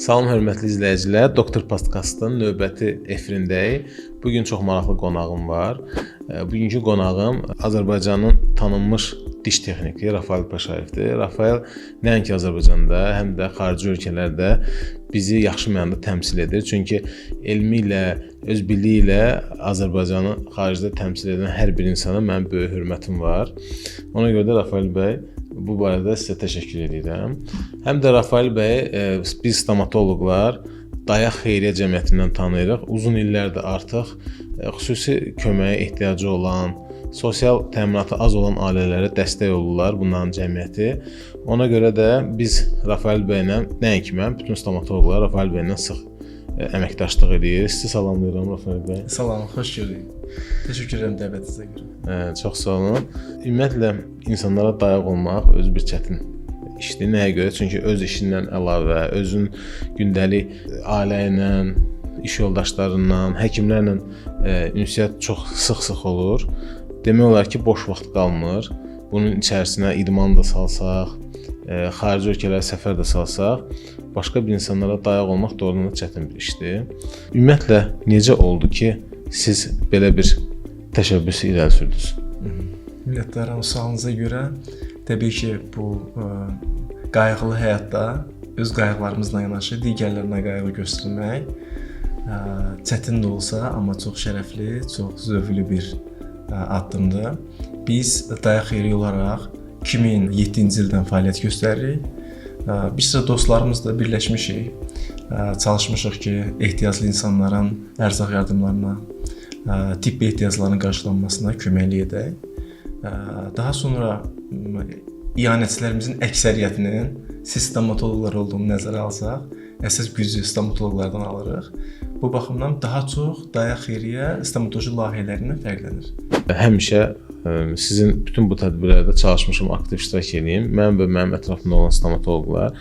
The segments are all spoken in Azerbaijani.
Salam hörmətli izləyicilər, Doktor Podkastın növbəti efirindəyik. Bugün çox maraqlı qonağım var. Bugünkü qonağım Azərbaycanın tanınmış diş texniki Rafael Paşayevdir. Rafael nəinki Azərbaycanda, həm də xarici ölkələrdə bizi yaxşı mənada təmsil edir. Çünki elmi ilə, öz biliyi ilə Azərbaycanı xaricdə təmsil edən hər bir insana mənim böyük hörmətim var. Ona görə də Rafael bəy, bu barədə sizə təşəkkür edirəm. Həm də Rafael bəy biz stomatoloqlar Dayaq Xeyriyyə Cəmiyyətindən tanıyırıq. Uzun illərdir artıq xüsusi köməyə ehtiyacı olan, sosial təminatı az olan ailələrə dəstək olurlar bunların cəmiyyəti. Ona görə də biz Rafael bəylə, nəinki mən, bütün stomatoloqlar Rafael bəylə sıx əməkdaşlıq edirik. Sizi salamlayıram Rafael bəy. Salam, xoş gördük. Təşəkkür edirəm dəvətinizə görə. Çox sağ olun. Ümumiyyətlə insanlara dayaq olmaq öz bir çətin işdir. Nəyə görə? Çünki öz işindən əlavə, özün gündəlik ailə ilə, iş yoldaşlarından, həkimlərlə ünsiyyət çox sıx-sıx olur. Demək olar ki, boş vaxt qalmır. Bunun içərisinə idman da salsaq, xarici ölkələrə səfər də salsaq, başqa bir insanlara dayaq olmaq doğrudan da çətin bir işdir. Ümumiyyətlə, necə oldu ki, siz belə bir təşəbbüsü irəli sürdünüz? Minnətdaram sualınıza görə. Təbii ki, bu qayğılı həyatda öz qayğılarımızla yanaşı digərlərinə qayğı göstərmək çətin də olsa, amma çox şərəfli, çox zövqlü bir addımdır. Biz Dayaq Xeyriyyə olaraq 2007-ci ildən fəaliyyət göstəririk. Bir sıra dostlarımızla birləşmişik. Çalışmışıq ki, ehtiyaclı insanların ərzaq yardımlarına, tibbi ehtiyaclarının qarşılanmasına köməklik edək. Daha sonra iyanəçilərimizin əksəriyyətinin siz stomatoloqlar olduğunu nəzərə alsaq, əsas gücü stomatoloqlardan alırıq. Bu baxımdan daha çox Dayaq Xeyriyyə stomatoloji layihələrindən fərqlənir. Həmişə sizin bütün bu tədbirlərdə çalışmışam, aktiv iştirak edeyim. Mənim və mənim ətrafımda olan stomatoloqlar,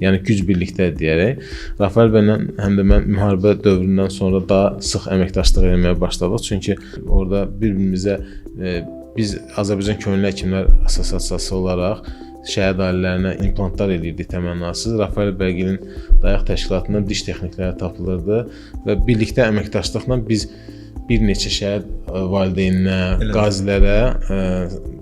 yəni güc birlikdə deyərək, Rafael bəylə həm də mən müharibə dövründən sonra daha sıx əməkdaşlıq etməyə başladıq. Çünki orada bir-birimizə biz Azərbaycan Könüllü Həkimlər Assosiasiyası olaraq şəhid ailələrinə implantlar edirdik təmənnasız. Rafael bəygilin Dayaq təşkilatından diş texnikləri tapılırdı və birlikdə əməkdaşlıqla biz bir neçə şəhid valideyninə, qazilərə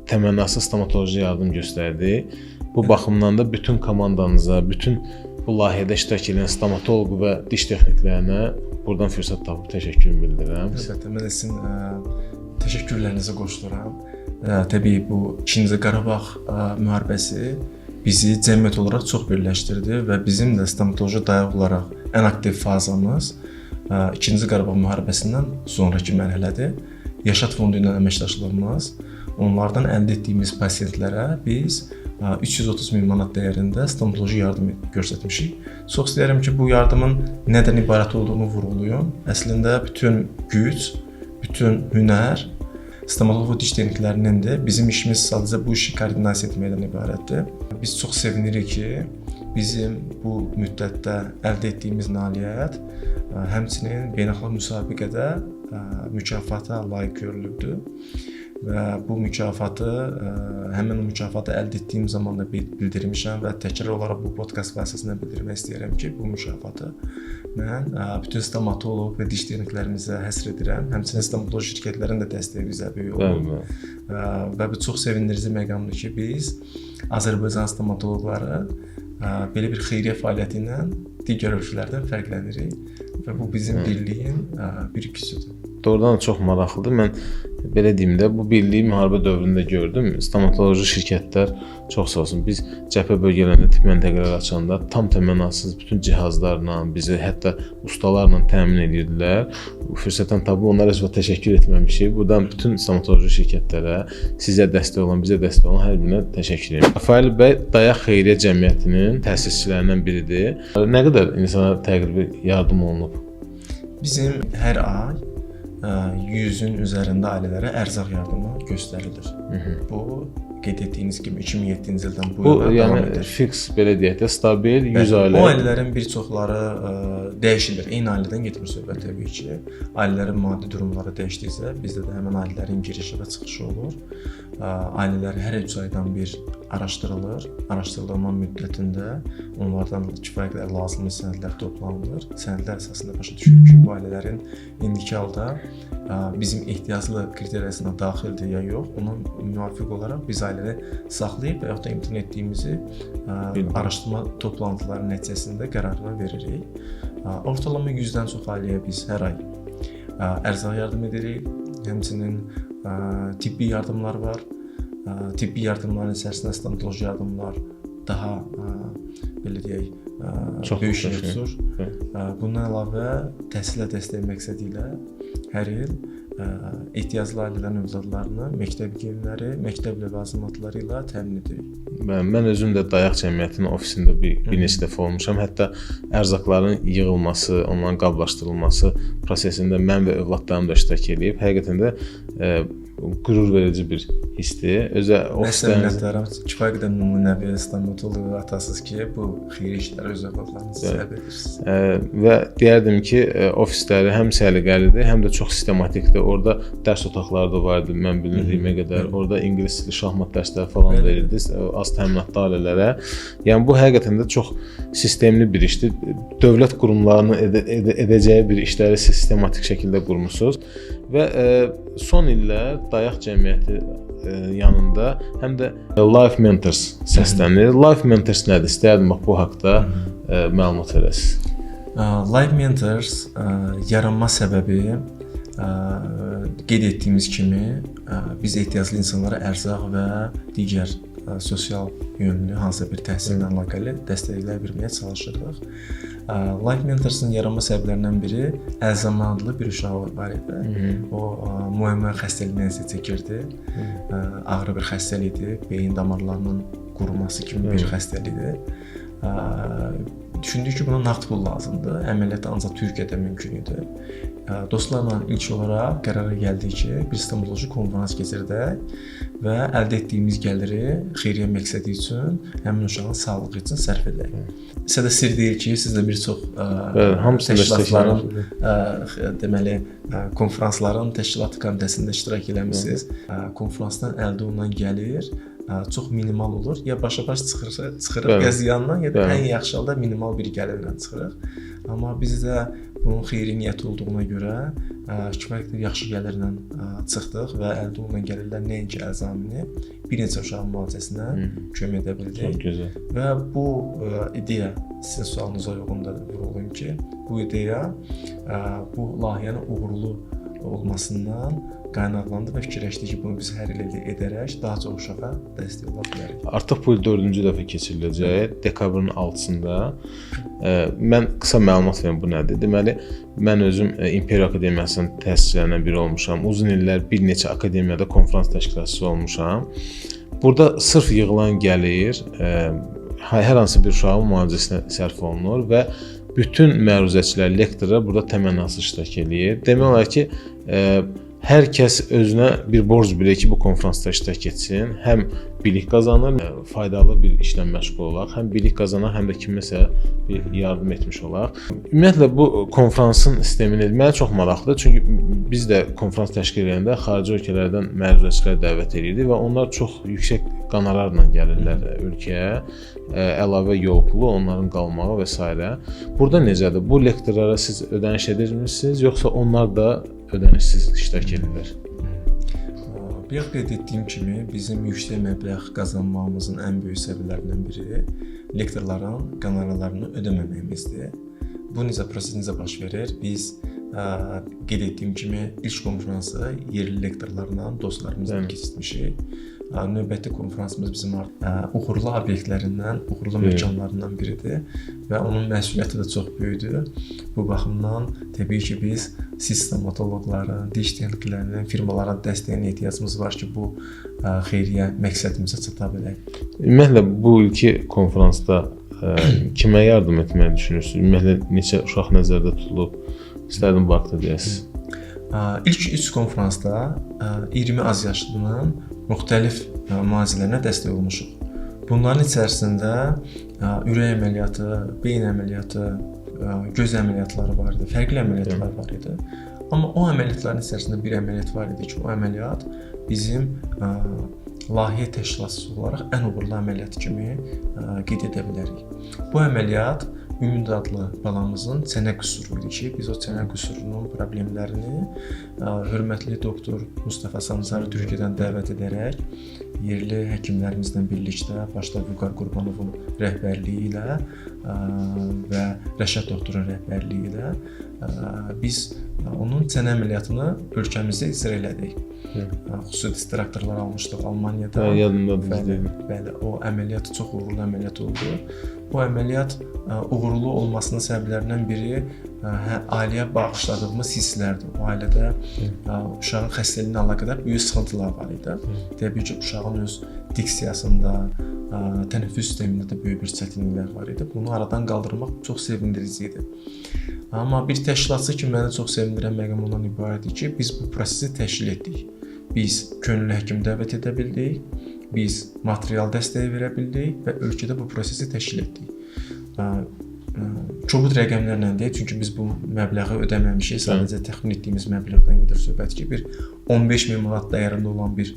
təmənnasız stomatoloji yardım göstərdik. Bu baxımdan da bütün komandanıza, bütün bu layihədə iştirak edən stomatoloq və diş texniklərinə buradan fürsət tapıb təşəkkürümü bildirirəm. Əlbəttə, mən sizin təşəkkürlərinizə qoşuluram. Təbii bu 2-ci Qarabağ müharibəsi bizi cəmiyyət olaraq çox birləşdirdi və bizim də stomatoloji dayaq olaraq ən aktiv fazamız 2-ci Qarabağ müharibəsindən sonraki mərhələdir. Yaşad fondu ilə əməkdaşlığımız, onlardan əldə etdiyimiz pasientlərə biz 330 min manat dəyərində stomatoloji yardım göstərmişik. Çox istəyirəm ki, bu yardımın nədən ibarət olduğunu vurğulayım. Əslində bütün güc, bütün hünər stomatoloji diş texniklərinəndir. Bizim işimiz sadəcə bu işi koordinasiya etməkdən ibarətdir. Biz çox sevinirik ki, bizim bu müddətdə əldə etdiyimiz nailiyyət həmçinin beynəlxalq müsabiqədə mükafata layiq görülübdür. Və bu mükafatı, həmin o mükafatı əldə etdiyim zaman da bildirmişəm və təkrar olaraq bu podkast vasitəsilə bildirmək istəyirəm ki, bu mükafatı mən bütün stomatoloq və diş texniklərimizə həsr edirəm. Həmçinin stomatoloji şirkətlərin də dəstəyi bizə böyük olur. Və bu çox sevindirici məqamdır ki, biz Azərbaycan stomatoloqları belə bir xeyriyyə fəaliyyəti ilə digər ölkələrdən fərqlənirik və bu bizim birliyin bir gücüdür. Doğrudan çox maraqlıdır. Mən belə deyim də, bu birliyi müharibə dövründə gördüm. Stomatoloji şirkətlər çox sağ olsun. Biz cəbhə bölgələrində tibb məntəqələr açanda tam təmənnasız bütün cihazlarla, bizi hətta ustalarla təmin edirdilər. Bu fürsətdən tapıb onlara heç təşəkkür etməmişik. Buradan bütün stomatoloji şirkətlərə, sizə dəstək olan, bizə dəstək olan hər birinə təşəkkür edirəm. Rafael bəy Dayaq Xeyriyyə Cəmiyyətinin təsisçilərindən biridir. Nə qədər insana təqribi yardım olunub? Bizim hər ay 100-ün üzərində ailələrə ərzaq yardımı göstərilir. Bu qeyd etdiyiniz kimi 2007-ci ildən bu yana davam edir. Yəni fiks belə deyək də stabil 100 ailə. O ailələrin bir çoxları dəyişilir. Eyni ailədən getmir söhbət təbii ki. Ailələrin maddi durumları dəyişdikcə bizdə də həmin ailələrin girişi və çıxışı olur. Ailələr hər 3 aydan bir araşdırılır. Araşdırılma müddətində onlardan kifayət qədər lazımlı sənədlər toplanılır. Sənədlər əsasında başa düşülür ki, bu ailələrin indiki halda bizim ehtiyaclı kriteriyasına daxildir ya yox. Ona müvafiq olaraq biz ailəni saxlayıb və yaxud da imtina etdiyimizi araşdırma toplantıları nəticəsində qərarına veririk. Ortalama 100-dən çox ailəyə biz hər ay ərzaq yardım edirik. Həmçinin tibbi yardımlar var. Tibbi yardımların içərisində stomatoloji yardımlar daha belə deyək, böyük yer tutur. Bundan əlavə təhsilə dəstək məqsədi ilə hər il ehtiyaclı ailələrin övladlarını məktəb geyimləri, məktəb ləvazimatları ilə təmin edirik. Mən özüm də Dayaq Cəmiyyətinin ofisində bir neçə dəfə olmuşam. Hətta ərzaqların yığılması, onların qablaşdırılması prosesində mən və övladlarım da iştirak edib. Həqiqətən də qürur verici bir hissdir. Özə ofislərinizdə kifayət qədər nümunəvi stomatoloq atasız ki, bu xeyri işləri öz övladlarınızı cəlb edirsiniz. Və deyərdim ki, ofisləri həm səliqəlidir, həm də çox sistematikdir. Orada dərs otaqları da var idi, mən bildiyimə qədər. Orada ingilis dili, şahmat dərsləri falan verirdiniz az təminatlı ailələrə. Yəni bu həqiqətən də çox sistemli bir işdir. Dövlət qurumlarının edəcəyi bir işləri sistematik şəkildə qurmusunuz. Və son illər Dayaq Cəmiyyəti yanında həm də Life Mentors səslənir. Life Mentors nədir? İstəyərdim bu haqqda məlumat verəsiniz. Life Mentors yaranma səbəbi qeyd etdiyimiz kimi biz ehtiyaclı insanlara ərzaq və digər sosial yönlü hansısa bir təhsillə əlaqəli dəstəklər verməyə çalışırıq. Life Mentors'ın yaranma səbəblərindən biri Əlzəman adlı bir uşaq var idi. O müəyyən xəstəliklə çəkirdi. Ağır bir xəstəlik idi. Beyin damarlarının quruması kimi bir xəstəlikdir. Düşündük ki, buna nağd pul lazımdır. Əməliyyat ancaq Türkiyədə mümkün idi. Dostlarla ilk olaraq qərara gəldik ki, bir stomatoloji konfrans keçirdək və əldə etdiyimiz gəliri xeyriyyə məqsədi üçün həmin uşağın sağlığı üçün sərf edək. Sizə də sir deyil ki, siz də bir çox təşkilatların, deməli, konfransların təşkilat komitəsində iştirak eləmisiniz. Konfransdan əldə olunan gəlir çox minimal olur. Ya başa-baş çıxırıq ya ziyandan, ya da ən yaxşı halda minimal bir gəlirlə çıxırıq. Amma biz də bunun xeyri niyyəti olduğuna görə kifayət qədər yaxşı gəlirlə çıxdıq və əldə olunan gəlirlər nəinki əzamini bir neçə uşağın müalicəsinə kömək edə bildik. Və bu ideya, sizin sualınıza uyğun da vurğulayım ki, bu ideya bu layihənin uğurlu olmasından qaynaqlandı və fikirləşdik ki, bunu biz hər il edərək daha çox uşağa dəstək ola bilərik. Artıq bu il 4-cü dəfə keçiriləcək, dekabrın 6-sında. Mən qısa məlumat verim bu nədir. Deməli, mən özüm İmperiya Akademiyasının təsisçilərindən biri olmuşam. Uzun illər bir neçə akademiyada konfrans təşkilatçısı olmuşam. Burada sırf yığılan gəlir hər hansı bir uşağın müalicəsinə sərf olunur və bütün məruzəçilər, lektorlar burada təmənnasız iştirak edir. Demək olar ki, hər kəs özünə bir borc bilir ki, bu konfransda iştirak etsin. Həm bilik qazanır, faydalı bir işlə məşğul olar, həm bilik qazanır, həm də kiməsə bir yardım etmiş olar. Ümumiyyətlə bu konfransın sistemini mənə çox maraqlıdır. Çünki biz də konfrans təşkil edəndə xarici ölkələrdən məruzəçilər dəvət edirdik və onlar çox yüksək qonorarla gəlirlər ölkəyə. Əlavə yol pulu, onların qalmağı və s. Burada necədir? Bu lektorlara siz ödəniş edirmisiniz, yoxsa onlar da ödənişsiz iştirak edirlər? Bayaq qeyd etdiyim kimi, bizim yüksək məbləğ qazanmağımızın ən böyük səbəblərindən biri lektorların qonorarlarını ödəməməyimizdir. Bu proses necə baş verir? Biz qeyd etdiyim kimi ilk konfransı yerli lektorlarla, dostlarımızla keçirmişik. Növbəti konfransımız bizim uğurlu obyektlərindən, uğurlu məkanlarından biridir və onun məsuliyyəti də çox böyükdür. Bu baxımdan təbii ki, biz stomatoloqların, diş texniklərinin, firmaların dəstəyinə ehtiyacımız var ki, bu xeyriyyə məqsədimizə çata bilək. Ümumiyyətlə, bu ilki konfransda kimə yardım etməyi düşünürsünüz? Ümumiyyətlə, neçə uşaq nəzərdə tutulub? İstərdim bu haqda deyəsiniz. İlk 3 konfransda 20 az yaşlının müxtəlif müalicələrinə dəstək olmuşuq. Bunların içərisində ürək əməliyyatı, beyin əməliyyatı, göz əməliyyatları var idi, fərqli əməliyyatlar var idi. Amma o əməliyyatların içərisində bir əməliyyat var idi ki, o əməliyyat bizim layihə təşkilatçısı olaraq ən uğurlu əməliyyat kimi qeyd edə bilərik. Bu əməliyyat Ümid adlı balamızın çənə qüsuru idi ki, biz o çənə qüsurunun problemlərini hörmətli doktor Mustafa Sancarı Türkiyədən dəvət edərək yerli həkimlərimizlə birlikdə, başda Vüqar Qurbanovun rəhbərliyi ilə və Rəşad doktorun rəhbərliyi ilə biz onun çənə əməliyyatını ölkəmizdə icra elədik. Xüsusi distraktörlər almışdıq Almaniyada. Bəli, o əməliyyat çox uğurlu əməliyyat oldu. Bu əməliyyat uğurlu olmasının səbəblərindən biri ailəyə bağışladığımız hisslərdir. O ailədə uşağın xəstəliyinə əlaqədar böyük sıxıntılar var idi. Təbii ki, uşağın öz diksiyasında, tənəffüs sistemində də böyük bir çətinliklər var idi. Bunu aradan qaldırmaq çox sevindirici idi. Amma bir təşkilatçı kimi məni çox sevindirən məqam ondan ibarətdir ki, biz bu prosesi təşkil etdik. Biz könüllü həkim dəvət edə bildik, biz material dəstəyi verə bildik və ölkədə bu prosesi təşkil etdik. Kobud rəqəmlərlə deyək, çünki biz bu məbləği ödəməmişik, sadəcə təxmin etdiyimiz məbləğdən gedir söhbət ki, bir 15.000 manat dəyərində olan bir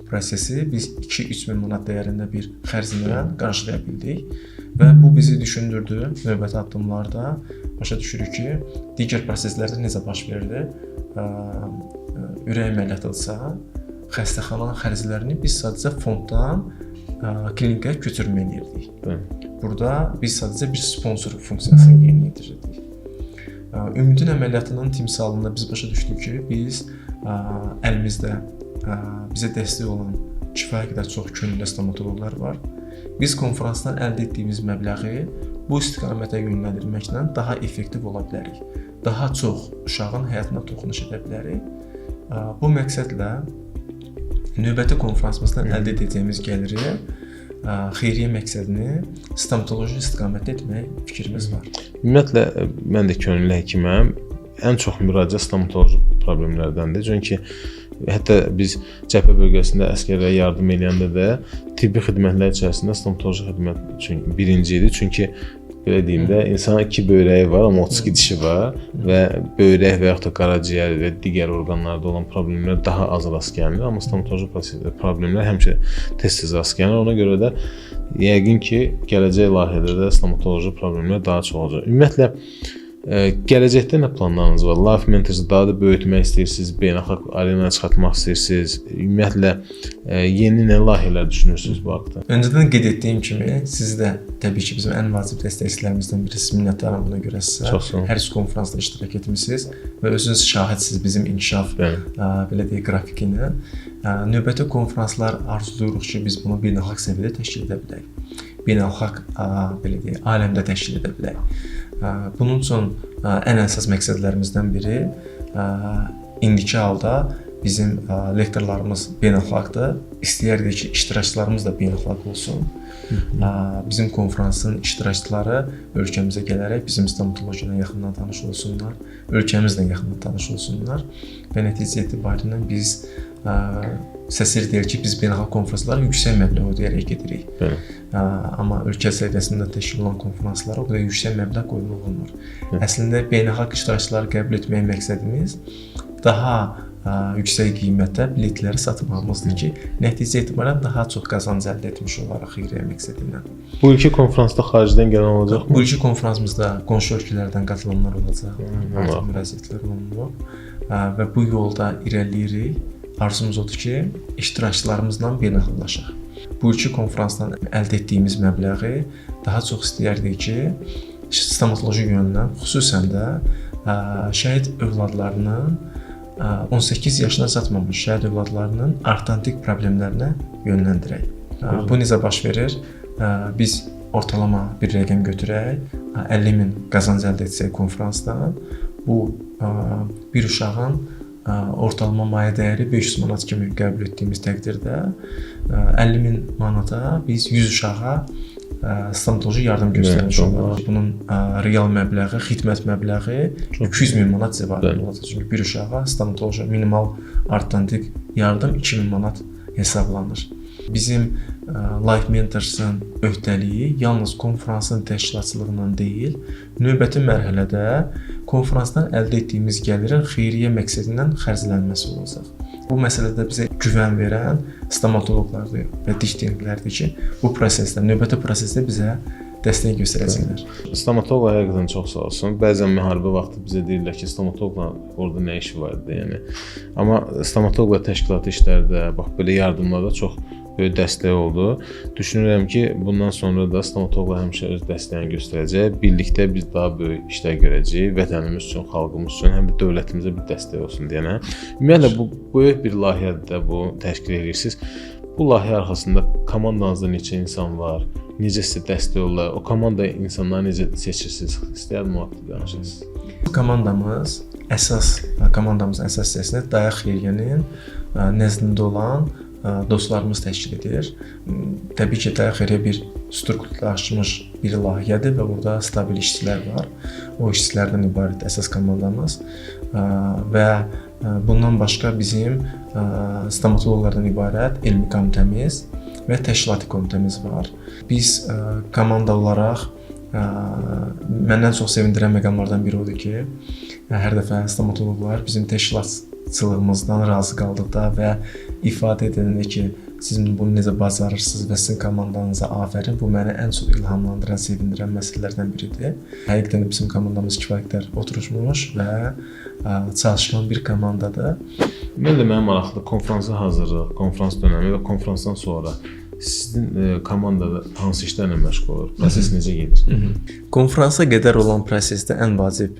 prosesi biz 2-3 min manat dəyərində bir xərclə qarşılaya bildik və bu bizi düşündürdü növbəti addımlarda. Başa düşürük ki, digər proseslərdə necə baş verdi? Ürək əməliyyatıysa, xəstəxana xərclərini biz sadəcə fonddan klinikaya köçürmə edirdik. Burada biz sadəcə bir sponsor funksiyasını yerinə yetirirdik. Ümidin əməliyyatının timsalında biz başa düşdük ki, biz əlimizdə bizə dəstək olan kifayət qədər çox könüllü stomatoloqlar var. Biz konferansdan əldə etdiyimiz məbləği bu istiqamətə yönləndirməklə daha effektiv ola bilərik. Daha çox uşağın həyatına toxunuş edə bilərik. Bu məqsədlə növbəti konferansımızdan əldə edəcəyimiz gəliri xeyriyyə məqsədini stomatoloji istiqamətdə etmək fikrimiz var. Ümumiyyətlə, mən də könüllü həkiməm. Ən çox müraciət stomatoloji problemlərdəndir. Çünki hətta biz cəbhə bölgəsində əsgərlərə yardım edəndə də tibbi xidmətlər içərisində stomatoloji xidmət birinci idi. Çünki belə deyim də, insanın 2 böyrəyi var, amma 32 dişi var və böyrək və yaxud da qaraciyər və digər orqanlarda olan problemlər daha az rast gəlinir, amma stomatoloji problemlər həmişə tez-tez rast gəlinir. Ona görə də yəqin ki, gələcək layihələrdə stomatoloji problemlər daha çox olacaq. Ümumiyyətlə, gələcəkdə nə planlarınız var? Life Mentors'ı daha da böyütmək istəyirsiniz, beynəlxalq arenaya çıxartmaq istəyirsiniz? Ümumiyyətlə, yeni nə layihələr düşünürsünüz bu haqda? Öncədən qeyd etdiyim kimi, siz də təbii ki, bizim ən vacib dəstəkçilərimizdən birisi, minnətdaram buna görə sizə. Hər üç konferansda iştirak etmisiniz və özünüz şahidsiniz bizim inkişaf, belə deyək, qrafikinə. Növbəti konferanslar arzuluruq ki, biz bunu beynəlxalq səviyyədə təşkil edə bilək. Beynəlxalq, belə deyək, aləmdə təşkil edə bilək. Bunun üçün ən əsas məqsədlərimizdən biri indiki halda bizim lektorlarımız beynəlxalqdır. İstəyərdik ki, iştirakçılarımız da beynəlxalq olsun. Bizim konferansın iştirakçıları ölkəmizə gələrək bizim stomatologiyadan yaxından tanış olsunlar, ölkəmizlə yaxından tanış olsunlar və nəticə etibarilə biz səsir deyir ki, biz beynəlxalq konferanslara yüksək məbləğ ödəyərək gedirik. Amma ölkə səviyyəsində təşkil olunan konferanslara o qədər yüksək məbləğ qoyulmaq olmur. Əslində beynəlxalq iştirakçıları qəbul etmək məqsədimiz daha yüksək qiymətə biletləri satmağımızdır ki, nəticə etibarən daha çox qazanc əldə etmiş olaraq xeyriyyə məqsədi ilə. Bu ilki konferansda xaricdən gələn olacaqmı? Bu ilki konferansımızda qonşu ölkələrdən qatılanlar olacaq. Müraciətlər olunur və bu yolda irəliləyirik. Arzumuz odur ki, iştirakçılarımızla beynəlxalqlaşaq. Bu ilki konferansdan əldə etdiyimiz məbləği daha çox istəyərdik ki, stomatoloji yöndən, xüsusən də şəhid övladlarının 18 yaşına çatmamış şəhid övladlarının ortodontik problemlərinə yönləndirək. Bu necə baş verir? Biz ortalama bir rəqəm götürək, 50.000 qazanc əldə etsək konferansdan, bu bir uşağın ortalama maliyyə dəyəri 500 manat kimi qəbul etdiyimiz təqdirdə 50.000 manata biz 100 uşağa stomatoloji yardım göstərmiş olaraq. Bunun real məbləği, xidmət məbləği 200.000 manat civarında olacaq. Çünki bir uşağa stomatoloji minimal ortodontik yardım 2.000 manat hesablanır. Bizim Life Mentors'ın öhdəliyi yalnız konfransın təşkilatçılığından deyil, növbəti mərhələdə konfransdan əldə etdiyimiz gəlirin xeyriyyə məqsədindən xərclənməsi olacaq. Bu məsələdə bizə güvən verən stomatoloqlardır və diş texniklərdir ki, bu prosesdə, növbəti prosesdə bizə dəstək göstərəcəklər. Stomatoloqlar həqiqətən çox sağ olsun. Bəzən müharibə vaxtı bizə deyirlər ki, stomatoloqla orada nə işi var idi, yəni. Amma stomatoloqlar təşkilatı işlərdə, bax belə yardımlarda çox böyük dəstək oldu. Düşünürəm ki, bundan sonra da stomatoloqlar həmişə öz dəstəyini göstərəcək. Birlikdə biz daha böyük işlər görəcəyik. Vətənimiz üçün, xalqımız üçün, həm də dövlətimizə bir dəstək olsun deyənə. Ümumiyyətlə bu böyük bir layihədir də bu təşkil edirsiniz. Bu layihə arxasında komandanızda neçə insan var? Necə sizə dəstək olurlar? O komanda insanları necə seçirsiniz? İstəyərdim o haqqda danışasınız. Komandamızın əsas hissəsini Dayaq Xeyriyyənin nəzdində olan dostlarımız təşkil edir. Təbii ki, Dayaq Xeyriyyə bir strukturlaşmış bir layihədir və burada stabil işçilər var. O işçilərdən ibarət əsas komandamız və bundan başqa bizim stomatoloqlardan ibarət elmi komitəmiz və təşkilati komitəmiz var. Biz komanda olaraq məndən çox sevindirən məqamlardan biri odur ki, hər dəfə stomatoloqlar bizim təşkilatçılığımızdan razı qaldıqda və ifadə edəndə ki, siz bunu necə bacarırsınız və sizin komandanıza afərin, bu məni ən çox ilhamlandıran, sevindirən məsələlərdən biridir. Həqiqətən də bizim komandamız kifayət qədər oturmuş və çalışkan bir komandadır. Mən də mənim maraqlı konfransa hazırlıq, konfrans dönəmi və konfransdan sonra sizin komandada hansı işlərlə məşğul olur? Proses necə gedir? Konfransa qədər olan prosesdə ən vacib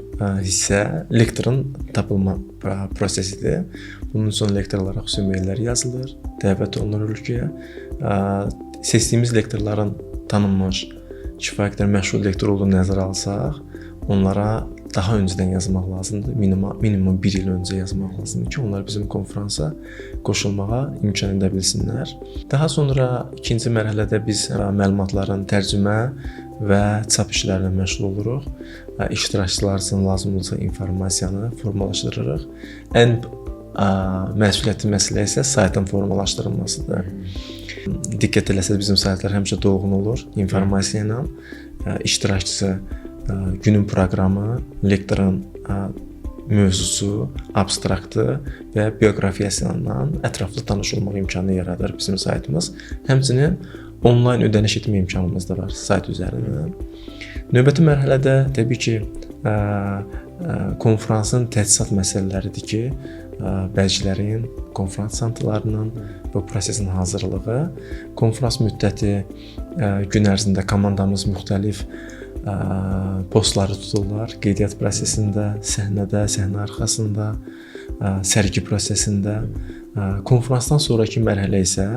hissə lektorun tapılma prosesidir. Bunun üçün lektorlara xüsusi meyllər yazılır, dəvət olunur ölkəyə. Seçdiyimiz lektorların tanınmış, kifayət qədər məşhur lektor olduğunu nəzərə alsaq, onlara daha öncədən yazmaq lazımdır. Minimum 1 il öncə yazmaq lazımdır ki, onlar bizim konfransa qoşulmağa imkan edə bilsinlər. Daha sonra ikinci mərhələdə biz məlumatların tərcümə və çap işlərinə məşğul oluruq. İştirakçılar üçün lazım olsa informasiyanı formalaşdırırıq. Ən məsuliyyətli məsələ isə saytın formalaşdırılmasıdır. Diqqət eləsəz bizim saytlar həmişə dolğun olur informasiya ilə. İştirakçısı günün proqramı, lektorun mövzusu, abstraktı və bioqrafiyasından ətraflı tanış olmaq imkanı yaradır bizim saytımız. Həmçinin onlayn ödəniş etmə imkanımız da var sayt üzərindən. Növbəti mərhələdə təbii ki, konfransın təchizat məsələləridir ki, bələdçilərin konfrans çantalarının bu prosesin hazırlığı, konfrans müddəti gün ərzində komandamız müxtəlif postları tuturlar. Qeydiyyat prosesində, səhnədə, səhnə arxasında, sərgi prosesində. Konfransdan sonraki mərhələ isə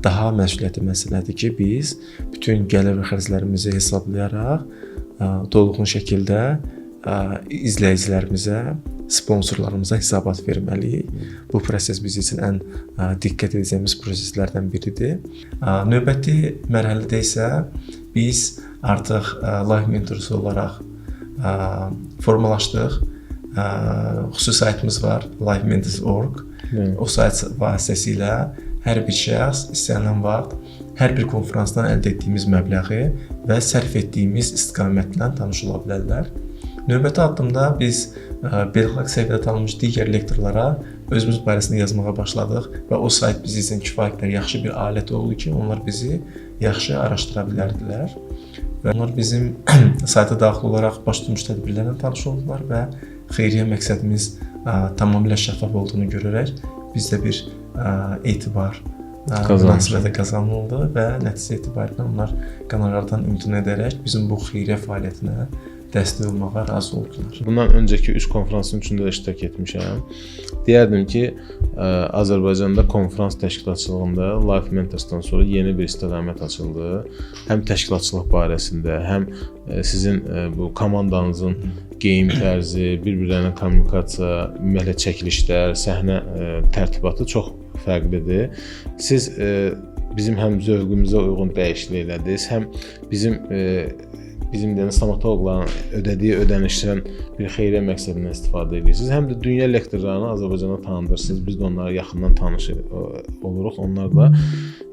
daha məsuliyyətli məsələdir ki, biz bütün gəlir və xərclərimizi hesablayaraq dolğun şəkildə izləyicilərimizə, sponsorlarımıza hesabat verməliyik. Bu proses bizim üçün ən diqqət edəcəyimiz proseslərdən biridir. Növbəti mərhələdə isə biz artıq Life Mentors olaraq formalaşdıq. Xüsusi saytımız var, lifementors.org. O sayt vasitəsilə hər bir şəxs istənilən vaxt hər bir konfransdan əldə etdiyimiz məbləği və sərf etdiyimiz istiqamətlə tanış ola bilərlər. Növbəti addımda biz beynəlxalq səviyyədə tanınmış digər lektorlara özümüz barəsində yazmağa başladıq və o sayt bizim üçün kifayət qədər yaxşı bir alət oldu ki, onlar bizi yaxşı araşdıra bilərdilər. Və onlar bizim sayta daxil olaraq baş tutmuş tədbirlərlə tanış oldular və xeyriyyə məqsədimiz tamamilə şəffaf olduğunu görərək bizdə bir etibar münasibəti qazanıldı və nəticə etibarilə onlar qonorardan imtina edərək bizim bu xeyriyyə fəaliyyətinə dəstək olmağa razı oldular. Bundan öncəki 3 konfransın üçündə də iştirak etmişəm. Deyərdim ki, Azərbaycanda konfrans təşkilatçılığında Life Mentors'dan sonra yeni bir istiqamət açıldı. Həm təşkilatçılıq barəsində, həm sizin bu komandanızın geyim tərzi, bir-birlərinə kommunikasiya, ümumiyyətlə çəkilişlər, səhnə tərtibatı çox fərqlidir. Siz bizim həm zövqümüzə uyğun dəyişiklik elədiniz, həm bizim bizim deyən stomatoloqların ödədiyi ödənişdən bir xeyriyyə məqsədindən istifadə edirsiniz. Həm də dünya lektorlarını Azərbaycana tanıdırsınız. Biz də onları yaxından tanış oluruq. Onlar da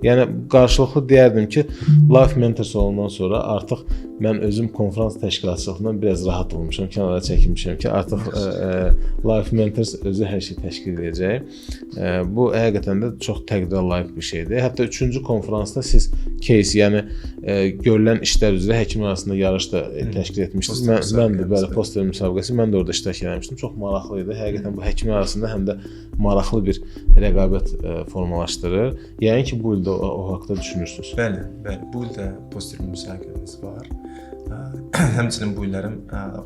yəni qarşılıqlı deyərdim ki, Life Mentors olandan sonra artıq mən özüm konfrans təşkilatçılığından biraz rahat olmuşam, kənara çəkilmişəm ki, artıq Life Mentors özü hər şey təşkil edəcək. Bu həqiqətən də çox təqdirə layiq bir şeydir. Hətta 3-cü konfransda siz case, yəni görülən işlər üzrə həkimlər arasında yarış da təşkil etmişdiniz. Mən də bəli, poster müsabiqəsi, mən də orada iştirak etmişdim. Çox maraqlı idi. Həqiqətən bu həkimlər arasında həm də maraqlı bir rəqabət formalaşdırır. Yəni ki, bu ildə o haqqda düşünürsünüz. Bəli. Bu ildə poster müsabiqəmiz var. Həmçinin bu illərin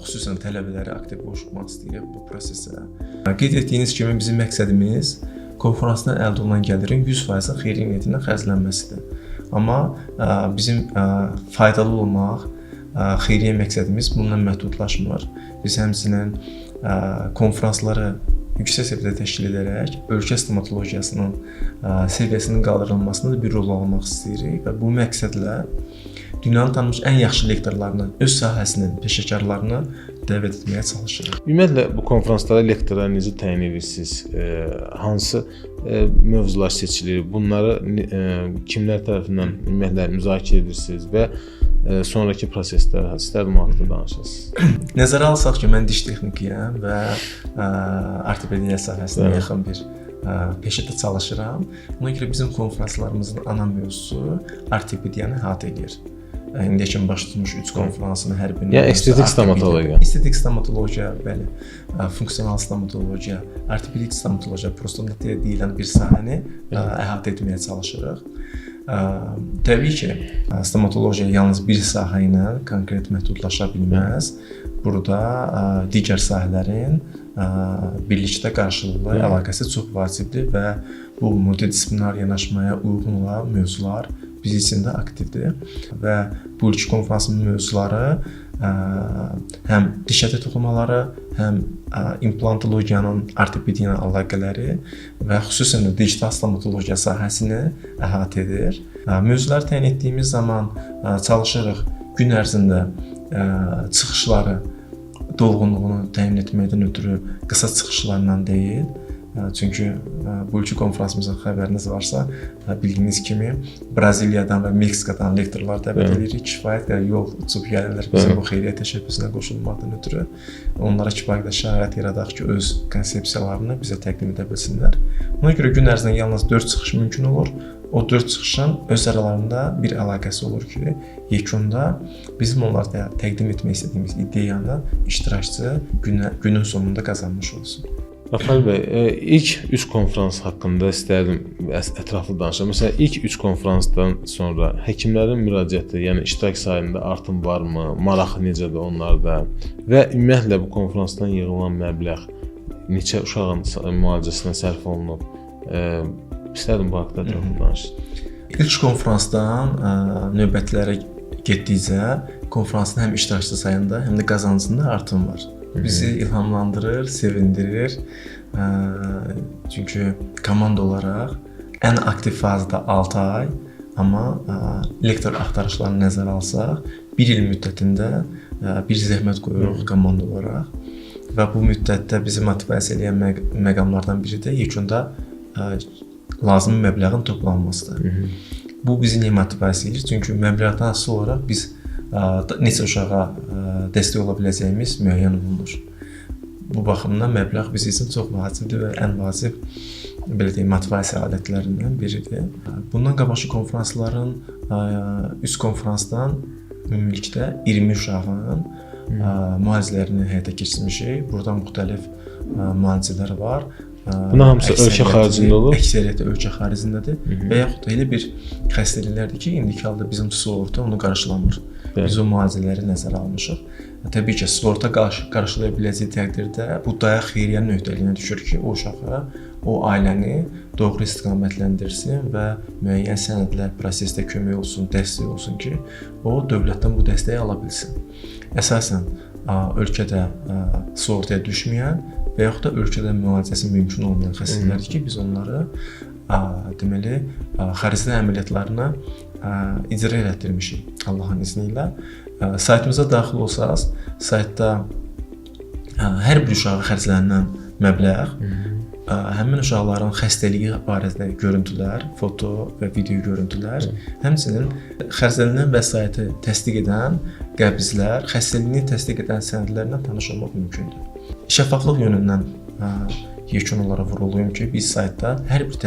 xüsusən tələbələri aktiv qoşulmaq istəyir bu prosesə. Qeyd etdiyiniz kimi bizim məqsədimiz konfransdan əldə olunan gəlirin 100% xeyriyyə niyyətinə xərclənməsidir. Amma bizim faydalı olmaq, xeyriyyə məqsədimiz bununla məhdudlaşmır. Biz həmçinin konfransları yüksək səviyyədə təşkil edərək ölkə stomatologiyasının səviyyəsinin qaldırılmasında da bir rol almaq istəyirik və bu məqsədlə dünyanın tanınmış ən yaxşı lektorlarını, öz sahəsinin peşəkarlarını dəvət etməyə çalışırıq. Ümumiyyətlə bu konfranslara lektorları necə təyin edirsiniz? Hansı mövzular seçilir? Bunları kimlər tərəfindən ümumiyyətlə müzakirə edirsiniz və sonrakı proseslər istərdim haqqında danışasınız. Nəzərə alsaq ki, mən diş texnikiyəm və ortopediya sahəsinə yaxın bir peşədə çalışıram. Buna görə bizim konfranslarımızın ana mövzusu ortopediyanı əhatə edir. İndiyə kimi baş tutmuş 3 konfransın hər birinin estetik stomatologiya. Estetik stomatologiya, bəli, funksional stomatologiya, ortopedik stomatologiya, prostodontiya deyilən bir sahəni əhatə etməyə çalışırıq. Təbii ki, stomatologiya yalnız bir sahə ilə konkret məhdudlaşa bilməz. Burada digər sahələrin birlikdə qarşılıqlı əlaqəsi çox vacibdir və bu multidisiplinar yanaşmaya uyğun olan mövzular biz üçün də aktivdir və bu ilk konfransın mövzuları həm diş əti toxumaları, həm implantologiyanın ortopediya ilə əlaqələri və xüsusən də digital stomatologiya sahəsini əhatə edir. Mövzuları təyin etdiyimiz zaman çalışırıq gün ərzində çıxışları dolğunluğunu təmin etməkdən ötürü qısa çıxışlarla deyil. Çünki bu ilk konfransımızın xəbəriniz varsa, bildiyiniz kimi Braziliyadan və Meksikadan lektorlar dəvət edirik. Kifayət qədər yol uçub gəlirlər bizim bu xeyriyyə təşəbbüsünə qoşulmaqdan ötürü. Onlara kifayət qədər şərait yaradaq ki, öz konsepsiyalarını bizə təqdim edə bilsinlər. Buna görə gün ərzində yalnız 4 çıxış mümkün olur. O 4 çıxışın öz aralarında bir əlaqəsi olur ki, yekunda bizim onlara təqdim etmək istədiyimiz ideyanı iştirakçı günün sonunda qazanmış olsun. Rafael bəy, ilk 3 konfrans haqqında istərdim ətraflı danışaq. Məsələn, ilk 3 konfransdan sonra həkimlərin müraciəti, yəni iştirak sayında artım varmı, maraq necədir onlarda və ümumiyyətlə bu konfransdan yığılan məbləğ neçə uşağın müalicəsinə sərf olunub? İstərdim bu haqqda ətraflı danışaq. İlk konfransdan növbətlərə getdikcə konfransın həm iştirakçı sayında, həm də qazancında artım var. Bizi ilhamlandırır, sevindirir. Çünki komanda olaraq ən aktiv fazada 6 ay, amma lektor axtarışlarını nəzərə alsaq, 1 il müddətində bir zəhmət qoyuruq komanda olaraq və bu müddətdə bizi motivasiya edən məqamlardan biri də yekunda lazımi məbləğin toplanmasıdır. Bu bizi niyə motivasiya edir? Çünki məbləğdən asılı olaraq biz neçə uşağa dəstək ola biləcəyimiz müəyyən olunur. Bu baxımdan məbləğ bizim üçün çox vacibdir və ən vacib belə deyim, motivasiya alətlərindən biridir. Bundan qabaqki konfransların 3 konfransdan ümumilikdə 20 uşağın müalicələrini həyata keçirmişik. Burada müxtəlif müalicələr var. Bunlar hamısı ölkə xaricində olur? Əksəriyyəti ölkə xaricindədir və yaxud da elə bir xəstəliklərdir ki, indiki halda bizim sığorta onu qarşılamır. Biz o müalicələri nəzərə almışıq. Təbii ki, sığorta qarşılaya biləcəyi təqdirdə bu dayaq xeyriyyənin öhdəliyinə düşür ki, o uşağı, o ailəni doğru istiqamətləndirsin və müəyyən sənədlər prosesdə kömək olsun, dəstək olsun ki, o dövlətdən bu dəstəyi ala bilsin. Əsasən, ölkədə sığortaya düşməyən və yaxud da ölkədə müalicəsi mümkün olmayan xəstəliklərdir ki, biz onları xaricdə əməliyyatlarına icra elətdirmişik Allahın izni ilə saytımıza daxil olsaq, saytda hər bir uşağa xərclənilən məbləğ, həmin uşaqların xəstəliyi barədə görüntülər, foto və video görüntülər, həmçinin xərclənilən vəsaiti təsdiq edən qəbzlər, xəstəliyini təsdiq edən sənədlərlə tanış olmaq mümkündür. Şəffaflıq yönündən yekun olaraq vurğulayım ki, biz saytda hər bir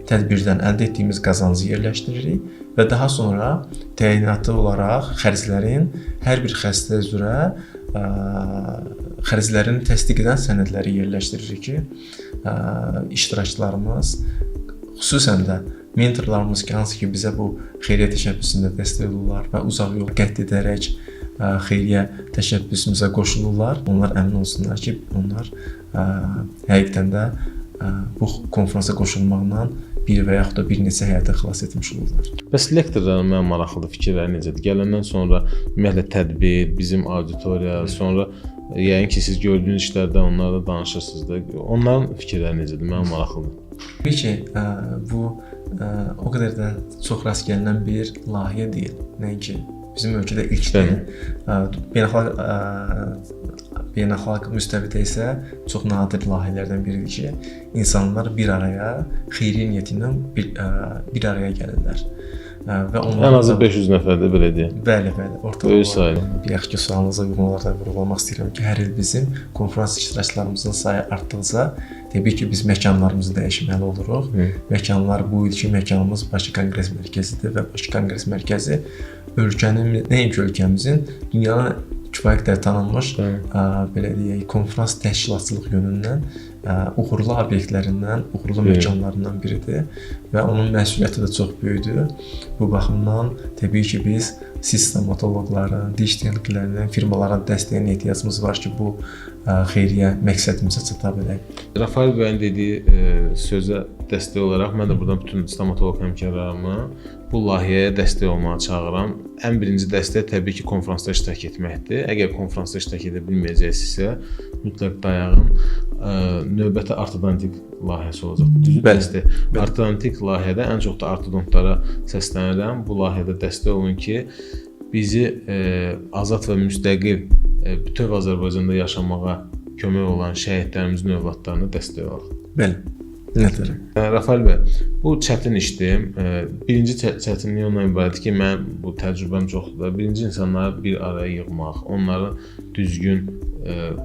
tədbirdən əldə etdiyimiz qazancı yerləşdiririk və daha sonra təyinatlı olaraq xərclərin hər bir xəstə üzrə xərclərini təsdiq edən sənədləri yerləşdiririk ki, iştirakçılarımız, xüsusən də mentorlarımız ki, hansı ki bizə bu xeyriyyə təşəbbüsündə dəstək olurlar və uzaq yol qət edərək xeyriyyə təşəbbüsümüzə qoşulurlar. Onlar əmin olsunlar ki, onlar həqiqətən də bu konfransa qoşulmaqla bir və yaxud da bir neçə həyatı xilas etmiş olurlar. Bəs lektorların mənə maraqlıdır, fikirləri necədir? Gələndən sonra ümumiyyətlə tədbir, bizim auditoriya, sonra yəqin ki siz gördüyünüz işlərdə onlarla danışırsınız da. Onların fikirləri necədir? Mənə maraqlıdır. Təbii ki, bu o qədər də çox rast gəlinən bir layihə deyil. Nəinki bizim ölkədə ilkdir. Beynəlxalq müstəvidə isə çox nadir layihələrdən biridir ki, insanlar bir araya xeyriyyə niyyəti ilə bir araya gəlirlər. Və onlar ən azı 500 nəfərdə belə deyək. Bəli, ortalama. Böyük sayı. Bir yaxşı sualınıza uyğun olaraq vurğulamaq istəyirəm ki, hər il bizim konfrans iştirakçılarımızın sayı artdıqca, təbii ki, biz məkanlarımızı dəyişməli oluruq. Məkanlar bu ilki məkanımız Bakı Konqres Mərkəzidir və Bakı Konqres Mərkəzi ölkənin, nəinki ölkəmizin, dünyanın kifayət qədər tanınmış, belə deyək, konfrans təşkilatçılıq yönündən uğurlu obyektlərindən, uğurlu məkanlarından biridir və onun məsuliyyəti də çox böyükdür. Bu baxımdan təbii ki, biz stomatoloqların, diş texniklərinin, firmaların dəstəyinə ehtiyacımız var ki, bu xeyriyyə məqsədimizə çata bilək. Rafael bəyin dediyi sözə dəstək olaraq mən də buradan bütün stomatoloq həmkarlarımı bu layihəyə dəstək olmağa çağıram. Ən birinci dəstək təbii ki, konfransda iştirak etməkdir. Əgər konfransda iştirak edə bilməyəcəksinizsə, mütləq dayağın növbəti ortodontik layihəsi olacaq. Düzdür? Ortodontik layihədə ən çox da ortodontlara səslənirəm. Bu layihədə dəstək olun ki, bizi azad və müstəqil bütöv Azərbaycanda yaşamağa kömək olan şəhidlərimizin övladlarına dəstək olaq. Bəli. Nədir? Rafael bəy, bu çətin işdir. Birinci çətinlik ondan ibarətdir ki, mən bu təcrübəm çoxdur da. Birinci insanları bir araya yığmaq, onların düzgün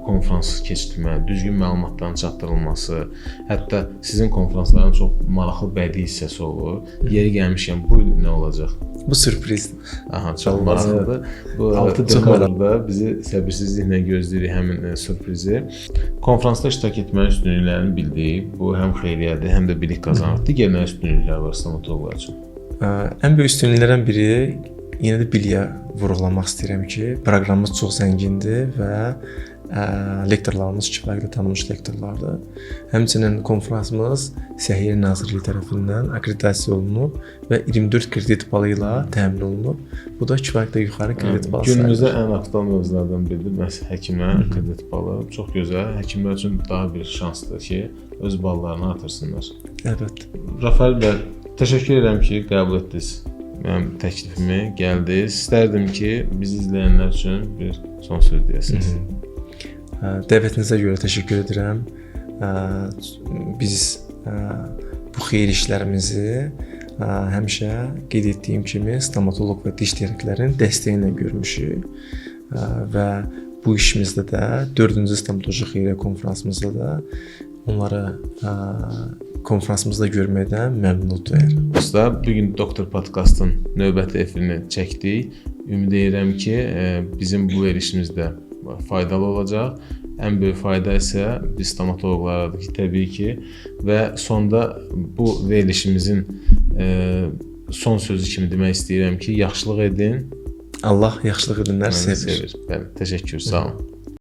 konfrans keçirmək, düzgün məlumatların çatdırılması, hətta sizin konfransların çox maraqlı bədii hissəsi olur. Yeri gəlmişkən bu il nə olacaq? Bu sürprizdir. Aha, çox maraqlıdır. Bu 6 dekabrda bizi səbirsizliklə gözləyirik həmin sürprizi. Konfransda iştirak etməyin üstünlüklərini bildik. Bu həm xeyriyyədir, həm də bilik qazanır. Digər nə üstünlüklər var stomatoloqlar üçün? Ən böyük üstünlüklərdən biri yenə də biliyə vurğulamaq istəyirəm ki, proqramımız çox zəngindir və lektorlarımız kifayətlə tanınmış lektorlardır. Həmçinin konfransımız Səhiyyə Nazirliyi tərəfindən akkreditasiya olunub və 24 kredit balı ilə təmin olunub. Bu da kifayətlə yuxarı kredit balı sayılır. Günümüzdə ən aktual mövzulardan biridir. Məhz həkimə kredit balı. Çox gözəl. Həkimlər üçün daha bir şansdır ki, öz ballarını artırsınlar. Əlbəttə. Rafael bəy, təşəkkür edirəm ki, qəbul etdiniz mənim təklifimi, gəldiniz. İstərdim ki, bizi izləyənlər üçün bir son söz deyəsiniz. Dəvətinizə görə təşəkkür edirəm. Biz bu xeyir işlərimizi həmişə qeyd etdiyim kimi stomatoloq və diş texniklərinin dəstəyi ilə görmüşük və bu işimizdə də 4-cü stomatoloji xeyriyyə konfransımızda da onları konfransımızda görməkdən məmnun duyarım. Dostlar, bugün Doktor Podkastın növbəti efirini çəkdik. Ümid edirəm ki, bizim bu verilişimizdə faydalı olacaq. Ən böyük fayda isə biz stomatoloqlardır ki, təbii ki, və sonda bu verilişimizin son sözü kimi demək istəyirəm ki, yaxşılıq edin. Allah yaxşılıq edənləri sevir. Bəli, təşəkkür, sağ olun.